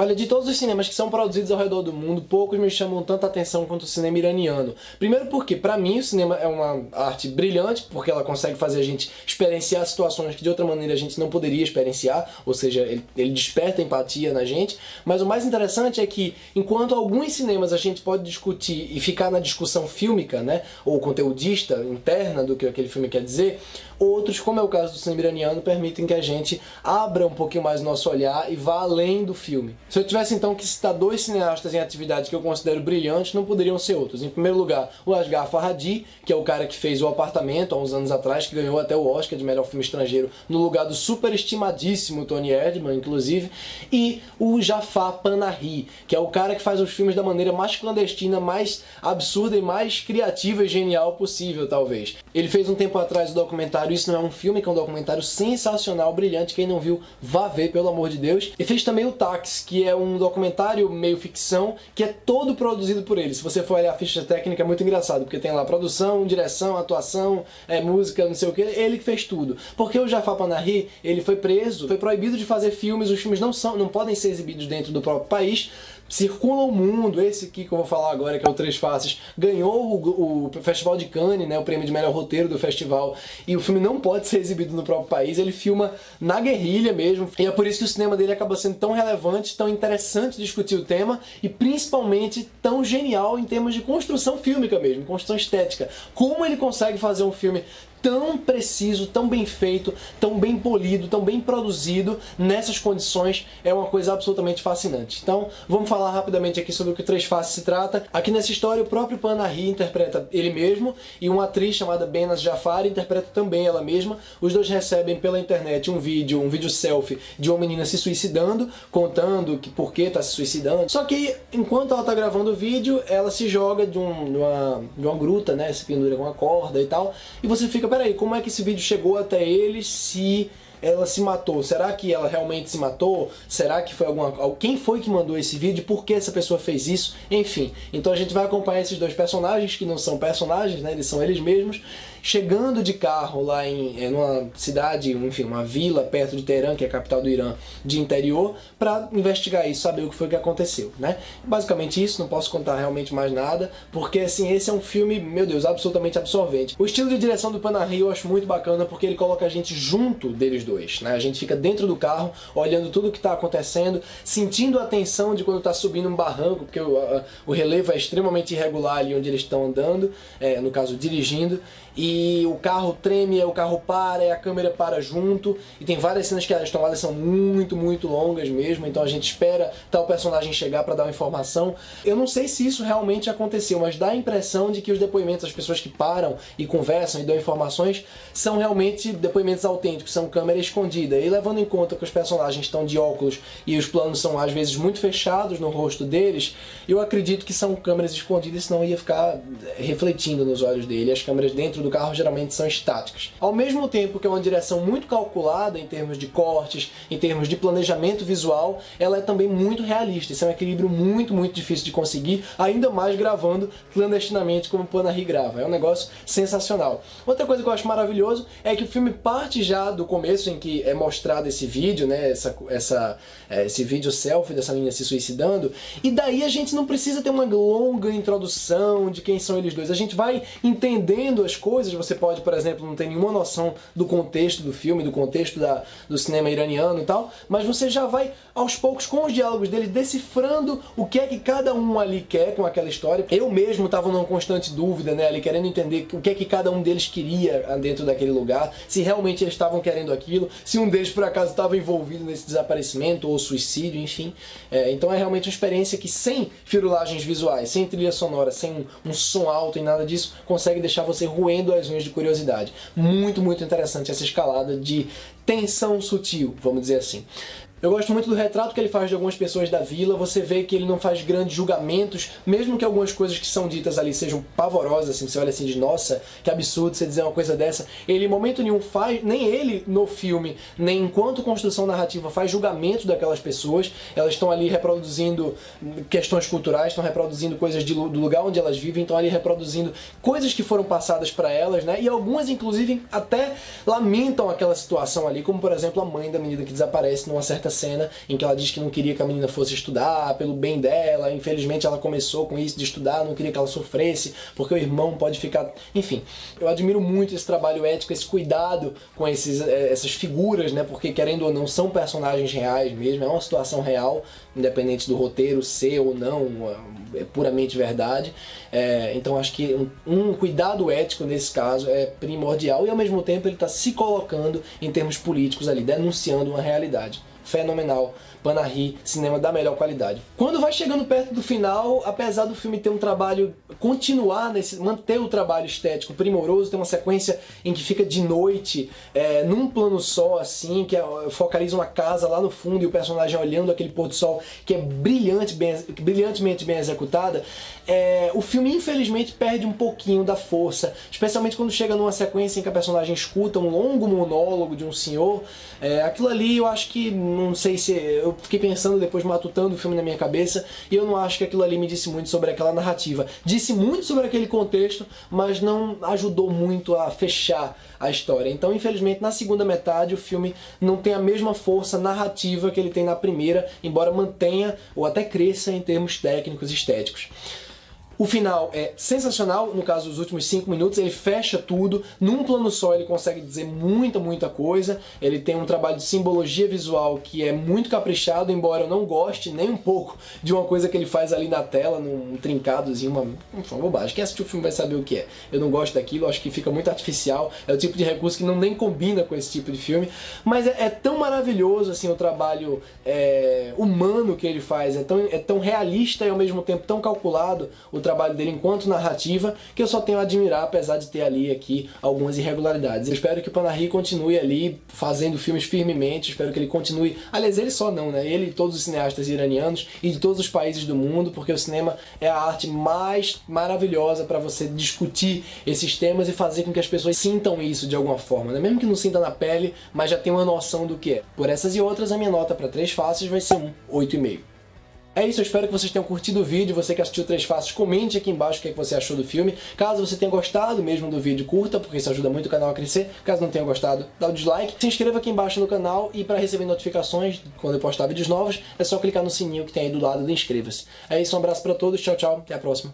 Olha, de todos os cinemas que são produzidos ao redor do mundo, poucos me chamam tanta atenção quanto o cinema iraniano. Primeiro porque, pra mim, o cinema é uma arte brilhante, porque ela consegue fazer a gente experienciar situações que de outra maneira a gente não poderia experienciar, ou seja, ele desperta empatia na gente. Mas o mais interessante é que, enquanto alguns cinemas a gente pode discutir e ficar na discussão fílmica, né, ou conteudista, interna do que aquele filme quer dizer, outros, como é o caso do cinema iraniano, permitem que a gente abra um pouquinho mais o nosso olhar e vá além do filme. Se eu tivesse então que citar dois cineastas em atividade que eu considero brilhantes, não poderiam ser outros. Em primeiro lugar, o Asghar Farhadi, que é o cara que fez O Apartamento há uns anos atrás, que ganhou até o Oscar de melhor filme estrangeiro no lugar do superestimadíssimo Tony Erdmann, inclusive, e o Jafar Panahi, que é o cara que faz os filmes da maneira mais clandestina, mais absurda e mais criativa e genial possível, talvez. Ele fez um tempo atrás o documentário Isso Não É Um Filme, que é um documentário sensacional, brilhante, quem não viu, vá ver, pelo amor de Deus. E fez também o Táxi, que é um documentário meio ficção, que é todo produzido por ele. Se você for olhar a ficha técnica é muito engraçado, porque tem lá produção, direção, atuação, música, não sei o que, ele que fez tudo. Porque o Jafar Panahi, ele foi preso, foi proibido de fazer filmes, os filmes não podem ser exibidos dentro do próprio país, circula o mundo. Esse aqui que eu vou falar agora, que é o Três Faces, ganhou o Festival de Cannes, né, o prêmio de melhor roteiro do festival, e o filme não pode ser exibido no próprio país, ele filma na guerrilha mesmo, e é por isso que o cinema dele acaba sendo tão relevante, tão interessante discutir o tema, e principalmente tão genial em termos de construção fílmica mesmo, construção estética. Como ele consegue fazer um filme tão preciso, tão bem feito, tão bem polido, tão bem produzido nessas condições, é uma coisa absolutamente fascinante. Então, vamos falar rapidamente aqui sobre o que Três Faces se trata. Aqui nessa história, o próprio Panahi interpreta ele mesmo, e uma atriz chamada Behnaz Jafari interpreta também ela mesma. Os dois recebem pela internet um vídeo selfie de uma menina se suicidando, contando que por que está se suicidando. Só que, enquanto ela está gravando o vídeo, ela se joga de uma gruta, né, se pendura com uma corda e tal, e você fica, peraí, como é que esse vídeo chegou até ele se ela se matou? Será que ela realmente se matou? Será que foi quem foi que mandou esse vídeo? Por que essa pessoa fez isso? Enfim, então a gente vai acompanhar esses dois personagens, que não são personagens, né? Eles são eles mesmos, chegando de carro lá numa cidade, enfim, uma vila perto de Teherã, que é a capital do Irã, de interior, para investigar isso, saber o que foi que aconteceu, né? Basicamente isso, não posso contar realmente mais nada, porque assim, esse é um filme, meu Deus, absolutamente absorvente. O estilo de direção do Panahi eu acho muito bacana, porque ele coloca a gente junto deles dois, né? A gente fica dentro do carro, olhando tudo o que está acontecendo, sentindo a tensão de quando está subindo um barranco, porque o relevo é extremamente irregular ali onde eles estão andando, no caso dirigindo, e o carro treme, o carro para, e a câmera para junto, e tem várias cenas que as tomadas são muito, muito longas mesmo, então a gente espera tal personagem chegar para dar uma informação. Eu não sei se isso realmente aconteceu, mas dá a impressão de que os depoimentos das pessoas que param e conversam e dão informações são realmente depoimentos autênticos, são câmera escondida, e levando em conta que os personagens estão de óculos e os planos são às vezes muito fechados no rosto deles, eu acredito que são câmeras escondidas, senão ia ficar refletindo nos olhos dele. As câmeras dentro do carro geralmente são estáticas. Ao mesmo tempo que é uma direção muito calculada em termos de cortes, em termos de planejamento visual, ela é também muito realista. Isso é um equilíbrio muito, muito difícil de conseguir, ainda mais gravando clandestinamente como o Panahi grava. É um negócio sensacional. Outra coisa que eu acho maravilhoso é que o filme parte já do começo, em que é mostrado esse vídeo, né, esse vídeo selfie dessa menina se suicidando, e daí a gente não precisa ter uma longa introdução de quem são eles dois. A gente vai entendendo as coisas. Você pode, por exemplo, não ter nenhuma noção do contexto do filme, do contexto do cinema iraniano e tal, mas você já vai, aos poucos, com os diálogos dele, decifrando o que é que cada um ali quer com aquela história. Eu mesmo estava numa constante dúvida, né, ali, querendo entender o que é que cada um deles queria dentro daquele lugar, se realmente eles estavam querendo aquilo, se um deles, por acaso, estava envolvido nesse desaparecimento ou suicídio, enfim. Então é realmente uma experiência que, sem firulagens visuais, sem trilha sonora, sem um som alto e nada disso, consegue deixar você roendo as unhas de curiosidade. Muito, muito interessante essa escalada de tensão sutil, vamos dizer assim. Eu gosto muito do retrato que ele faz de algumas pessoas da vila. Você vê que ele não faz grandes julgamentos, mesmo que algumas coisas que são ditas ali sejam pavorosas, assim, você olha assim de nossa, que absurdo você dizer uma coisa dessa. Ele em momento nenhum faz, nem ele no filme, nem enquanto construção narrativa faz julgamento daquelas pessoas. Elas estão ali reproduzindo questões culturais, estão reproduzindo coisas do lugar onde elas vivem, estão ali reproduzindo coisas que foram passadas para elas, né? E algumas, inclusive, até lamentam aquela situação ali, como por exemplo a mãe da menina que desaparece numa certa certa cena em que ela diz que não queria que a menina fosse estudar, pelo bem dela, infelizmente ela começou com isso de estudar, não queria que ela sofresse, porque o irmão pode ficar... Enfim, eu admiro muito esse trabalho ético, esse cuidado com essas figuras, né, porque querendo ou não, são personagens reais mesmo, é uma situação real, independente do roteiro ser ou não, é puramente verdade. Então acho que um cuidado ético nesse caso é primordial e ao mesmo tempo ele está se colocando em termos políticos ali, denunciando uma realidade. Fenomenal. Panahi, cinema da melhor qualidade. Quando vai chegando perto do final, apesar do filme ter um trabalho, manter o trabalho estético primoroso, tem uma sequência em que fica de noite, num plano só, assim, que focaliza uma casa lá no fundo e o personagem olhando aquele pôr do sol, que é brilhantemente bem executada, o filme infelizmente perde um pouquinho da força, especialmente quando chega numa sequência em que a personagem escuta um longo monólogo de um senhor. Aquilo ali eu acho que, não sei se... Eu fiquei pensando depois, matutando o filme na minha cabeça, e eu não acho que aquilo ali me disse muito sobre aquela narrativa. Disse muito sobre aquele contexto, mas não ajudou muito a fechar a história. Então, infelizmente, na segunda metade o filme não tem a mesma força narrativa que ele tem na primeira, embora mantenha ou até cresça em termos técnicos e estéticos. O final é sensacional, no caso os últimos 5 minutos, ele fecha tudo, num plano só ele consegue dizer muita coisa, ele tem um trabalho de simbologia visual que é muito caprichado, embora eu não goste nem um pouco de uma coisa que ele faz ali na tela, num trincadozinho, uma bobagem. Quem assistiu o filme vai saber o que é. Eu não gosto daquilo, acho que fica muito artificial, é o tipo de recurso que nem combina com esse tipo de filme, mas é tão maravilhoso assim o trabalho humano que ele faz, é tão realista e ao mesmo tempo tão calculado o trabalho dele enquanto narrativa, que eu só tenho a admirar, apesar de ter aqui algumas irregularidades. Eu espero que o Panahi continue ali fazendo filmes firmemente, espero que ele continue, aliás, ele só não, né? Ele e todos os cineastas iranianos e de todos os países do mundo, porque o cinema é a arte mais maravilhosa para você discutir esses temas e fazer com que as pessoas sintam isso de alguma forma, né? Mesmo que não sinta na pele, mas já tenha uma noção do que é. Por essas e outras, a minha nota para Três Faces vai ser 8,5. É isso, eu espero que vocês tenham curtido o vídeo. Você que assistiu Três Faces, comente aqui embaixo o que você achou do filme. Caso você tenha gostado mesmo do vídeo, curta, porque isso ajuda muito o canal a crescer. Caso não tenha gostado, dá o dislike. Se inscreva aqui embaixo no canal e para receber notificações quando eu postar vídeos novos, é só clicar no sininho que tem aí do lado do inscreva-se. É isso, um abraço para todos, tchau, tchau, até a próxima.